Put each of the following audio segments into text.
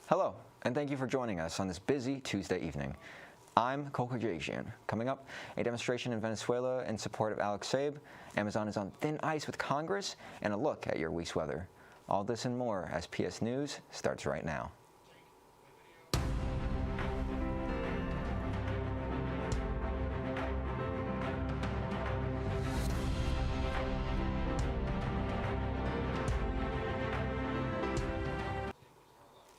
Hello, and thank you for joining us on this busy Tuesday evening. I'm Kachejian. Coming up, a demonstration in Venezuela in support of Alex Saab, Amazon is on thin ice with Congress, and a look at your week's weather. All this and more as PS News starts right now.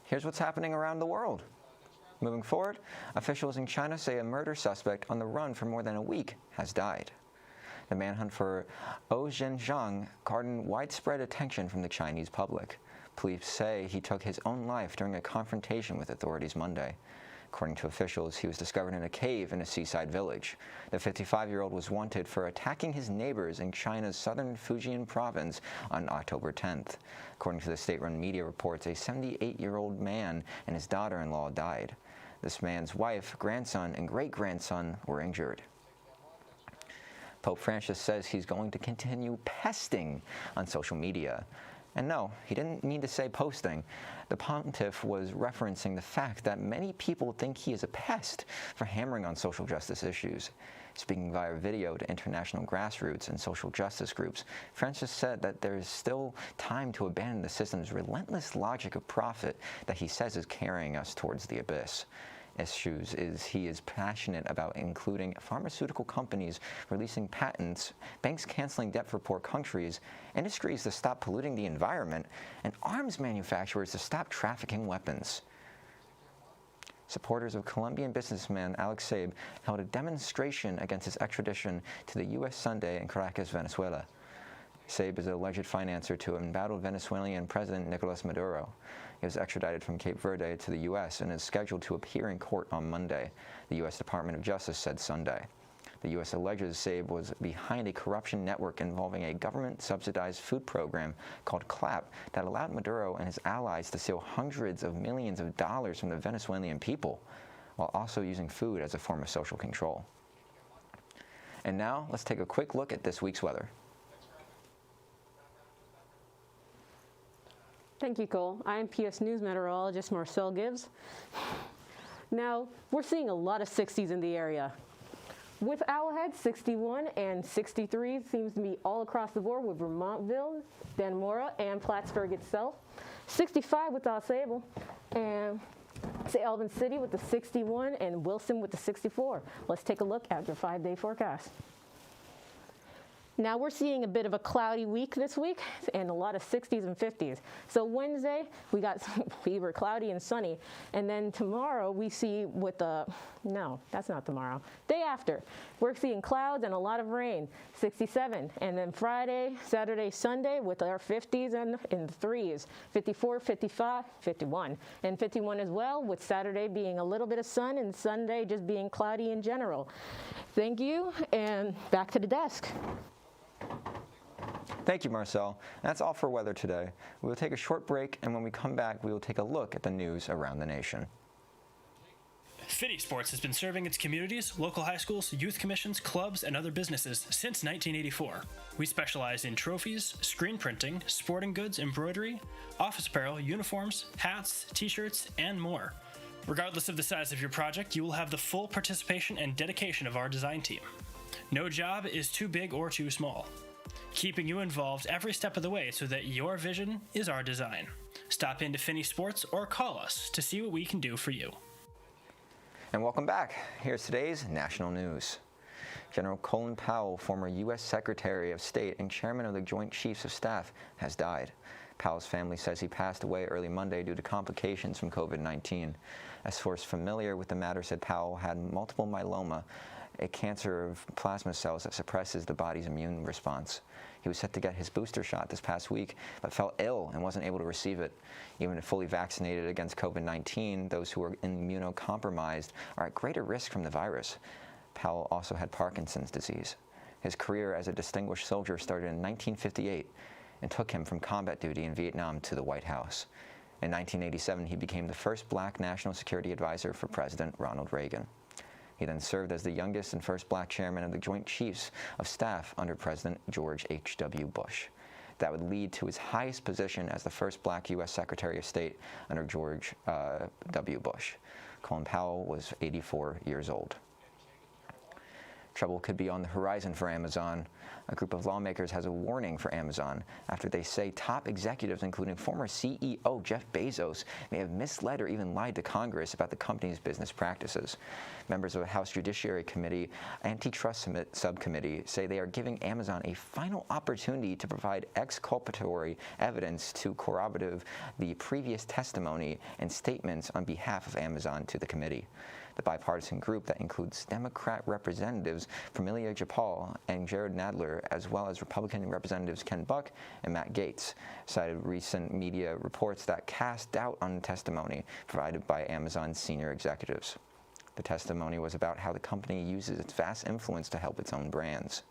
Here's what's happening around the world. Moving forward, officials in China say a murder suspect on the run for more than a week has died. The manhunt for Zhou Zhenjiang garnered widespread attention from the Chinese public. Police say he took his own life during a confrontation with authorities Monday. According to officials, he was discovered in a cave in a seaside village. The 55-year-old was wanted for attacking his neighbors in China's southern Fujian province on October 10th. According to the state-run media reports, a 78-year-old man and his daughter-in-law died. This man's wife, grandson, and great-grandson were injured. Pope Francis says he's going to continue pesting on social media. And no, he didn't mean to say posting. The pontiff was referencing the fact that many people think he is a pest for hammering on social justice issues. Speaking via video to international grassroots and social justice groups, Francis said that there is still time to abandon the system's relentless logic of profit that he says is carrying us towards the abyss. Issues is he is passionate about, including pharmaceutical companies releasing patents, banks canceling debt for poor countries, industries to stop polluting the environment, and arms manufacturers to stop trafficking weapons. Supporters of Colombian businessman Alex Saab held a demonstration against his extradition to the U.S. Sunday in Caracas, Venezuela. Saab is an alleged financier to embattled Venezuelan President Nicolas Maduro. He was extradited from Cape Verde to the U.S. and is scheduled to appear in court on Monday, the U.S. Department of Justice said Sunday. The U.S. alleges Saab was behind a corruption network involving a government-subsidized food program called CLAP that allowed Maduro and his allies to steal hundreds of millions of dollars from the Venezuelan people, while also using food as a form of social control. And now, let's take a quick look at this week's weather. Thank you, Cole. I am PS News meteorologist Marcel Gibbs. Now, we're seeing a lot of 60s in the area. With Owlhead, 61 and 63 seems to be all across the board with Vermontville, Dannemora, and Plattsburgh itself. 65 with Au Sable, and Elvin City with the 61, and Wilson with the 64. Let's take a look at your 5-day forecast. Now we're seeing a bit of a cloudy week this week and a lot of 60s and 50s. So Wednesday, we were cloudy and sunny. And then tomorrow we see no, that's not tomorrow. Day after, we're seeing clouds and a lot of rain, 67. And then Friday, Saturday, Sunday with our 50s and in the 3s, 54, 55, 51. And 51 as well, with Saturday being a little bit of sun and Sunday just being cloudy in general. Thank you, and back to the desk. Thank you, Marcel. That's all for weather today. We will take a short break, and when we come back, we will take a look at the news around the nation. Fitty Sports has been serving its communities, local high schools, youth commissions, clubs, and other businesses since 1984. We specialize in trophies, screen printing, sporting goods, embroidery, office apparel, uniforms, hats, t-shirts, and more. Regardless of the size of your project, you will have the full participation and dedication of our design team. No job is too big or too small, keeping you involved every step of the way so that your vision is our design. Stop into Finney Sports or call us to see what we can do for you. And welcome back. Here's today's national news. General Colin Powell, former U.S. Secretary of State and Chairman of the Joint Chiefs of Staff, has died. Powell's family says he passed away early Monday due to complications from COVID-19. A source familiar with the matter said Powell had multiple myeloma, a cancer of plasma cells that suppresses the body's immune response. He was set to get his booster shot this past week, but fell ill and wasn't able to receive it. Even if fully vaccinated against COVID-19, those who are immunocompromised are at greater risk from the virus. Powell also had Parkinson's disease. His career as a distinguished soldier started in 1958 and took him from combat duty in Vietnam to the White House. In 1987, he became the first black national security advisor for President Ronald Reagan. He then served as the youngest and first black chairman of the Joint Chiefs of Staff under President George H.W. Bush. that would lead to his highest position as the first black U.S. Secretary of State under George W. Bush. Colin Powell was 84 years old. Trouble could be on the horizon for Amazon. A group of lawmakers has a warning for Amazon after they say top executives, including former CEO Jeff Bezos, may have misled or even lied to Congress about the company's business practices. Members of the House Judiciary Committee Antitrust Subcommittee say they are giving Amazon a final opportunity to provide exculpatory evidence to corroborate the previous testimony and statements on behalf of Amazon to the committee. The bipartisan group that includes Democrat representatives Familia Japal and Jared Nadler, as well as Republican representatives Ken Buck and Matt Gaetz, cited recent media reports that cast doubt on the testimony provided by Amazon's senior executives. The testimony was about how the company uses its vast influence to help its own brands.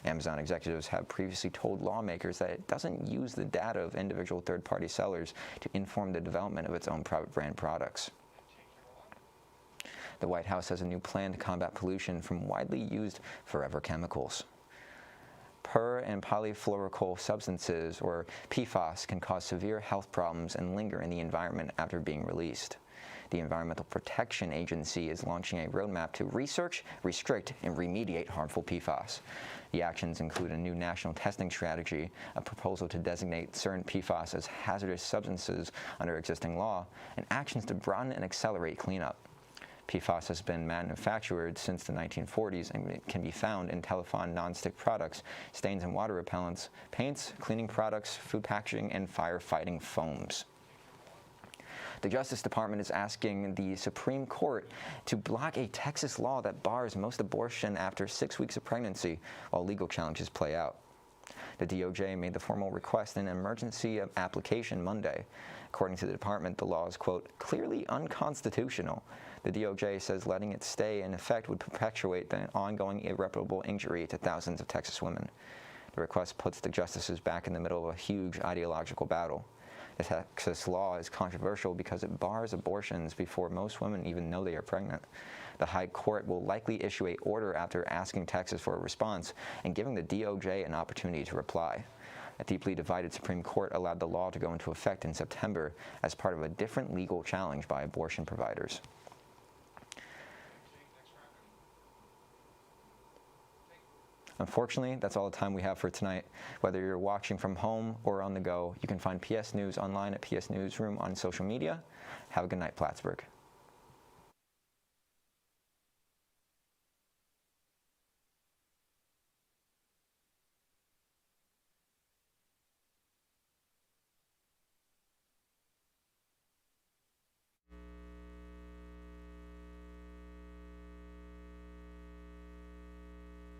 Amazon executives have previously told lawmakers that it doesn't use the data of individual third-party sellers to inform the development of its own private brand products. The White House has a new plan to combat pollution from widely used forever chemicals. Per- and polyfluoroalkyl substances, or PFAS, can cause severe health problems and linger in the environment after being released. The Environmental Protection Agency is launching a roadmap to research, restrict, and remediate harmful PFAS. The actions include a new national testing strategy, a proposal to designate certain PFAS as hazardous substances under existing law, and actions to broaden and accelerate cleanup. PFAS has been manufactured since the 1940s and can be found in Teflon nonstick products, stains and water repellents, paints, cleaning products, food packaging, and firefighting foams. The Justice Department is asking the Supreme Court to block a Texas law that bars most abortion after 6 weeks of pregnancy while legal challenges play out. The DOJ made the formal request in an emergency application Monday. According to the department, the law is, quote, clearly unconstitutional. The DOJ says letting it stay in effect would perpetuate the ongoing irreparable injury to thousands of Texas women. The request puts the justices back in the middle of a huge ideological battle. The Texas law is controversial because it bars abortions before most women even know they are pregnant. The High Court will likely issue an order after asking Texas for a response and giving the DOJ an opportunity to reply. A deeply divided Supreme Court allowed the law to go into effect in September as part of a different legal challenge by abortion providers. Unfortunately, that's all the time we have for tonight. Whether you're watching from home or on the go, you can find PS News online at PS Newsroom on social media. Have a good night, Plattsburgh.